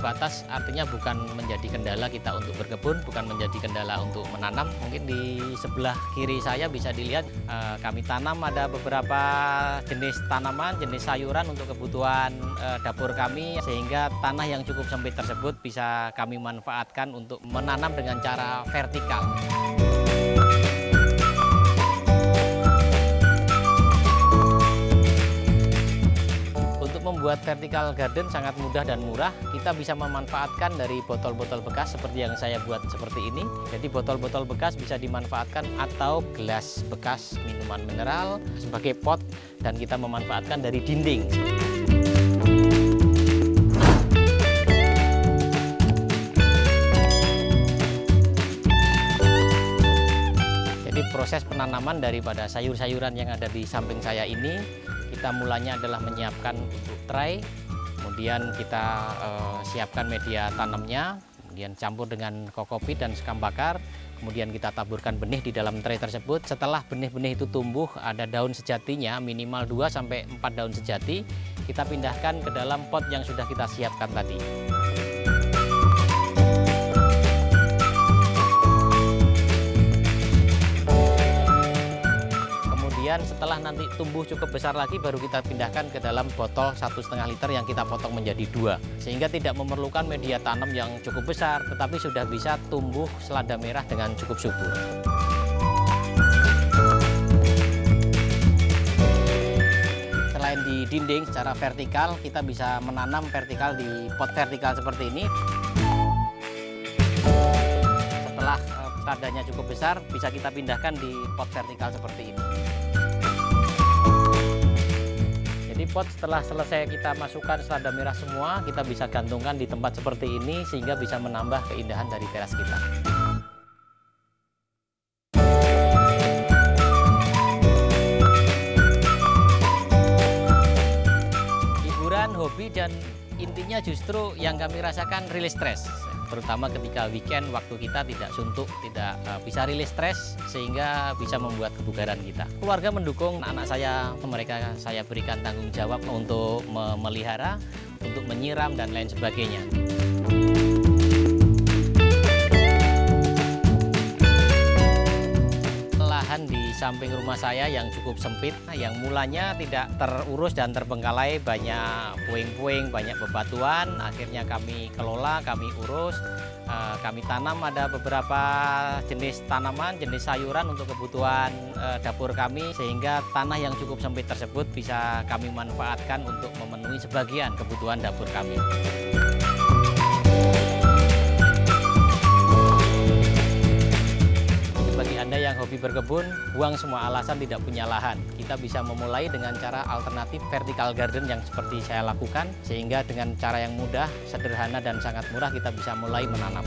terbatas artinya bukan menjadi kendala kita untuk berkebun, bukan menjadi kendala untuk menanam. Mungkin di sebelah kiri saya bisa dilihat kami tanam ada beberapa jenis tanaman, jenis sayuran untuk kebutuhan dapur kami, sehingga tanah yang cukup sempit tersebut bisa kami manfaatkan untuk menanam dengan cara vertikal. Membuat vertical garden sangat mudah dan murah. Kita bisa memanfaatkan dari botol-botol bekas seperti yang saya buat seperti ini. Jadi botol-botol bekas bisa dimanfaatkan atau gelas bekas minuman mineral sebagai pot, dan kita memanfaatkan dari dinding. Jadi proses penanaman daripada sayur-sayuran yang ada di samping saya ini, kita mulanya adalah menyiapkan untuk tray, kemudian kita siapkan media tanamnya, kemudian campur dengan kokopit dan sekam bakar, kemudian kita taburkan benih di dalam tray tersebut. Setelah benih-benih itu tumbuh, ada daun sejatinya, minimal 2-4 daun sejati, kita pindahkan ke dalam pot yang sudah kita siapkan tadi. Setelah nanti tumbuh cukup besar lagi, baru kita pindahkan ke dalam botol 1,5 liter yang kita potong menjadi 2, sehingga tidak memerlukan media tanam yang cukup besar, tetapi sudah bisa tumbuh selada merah dengan cukup subur. Selain di dinding secara vertikal, kita bisa menanam vertikal di pot vertikal seperti ini. Setelah seladanya cukup besar, bisa kita pindahkan di pot vertikal seperti ini. Jadi pot setelah selesai kita masukkan selada merah semua, kita bisa gantungkan di tempat seperti ini sehingga bisa menambah keindahan dari teras kita. Hiburan, hobi, dan intinya justru yang kami rasakan rilis stres. Terutama ketika weekend, waktu kita tidak suntuk, tidak bisa rilis stres, sehingga bisa membuat kebugaran kita. Keluarga mendukung anak saya, mereka saya berikan tanggung jawab untuk memelihara, untuk menyiram, dan lain sebagainya. Lahan di samping rumah saya yang cukup sempit, yang mulanya tidak terurus dan terbengkalai, banyak puing-puing, banyak bebatuan, akhirnya kami kelola, kami urus, kami tanam ada beberapa jenis tanaman, jenis sayuran untuk kebutuhan dapur kami, sehingga tanah yang cukup sempit tersebut bisa kami manfaatkan untuk memenuhi sebagian kebutuhan dapur kami. Bagi Anda yang hobi berkebun, buang semua alasan tidak punya lahan. Kita bisa memulai dengan cara alternatif vertical garden yang seperti saya lakukan, sehingga dengan cara yang mudah, sederhana, dan sangat murah kita bisa mulai menanam.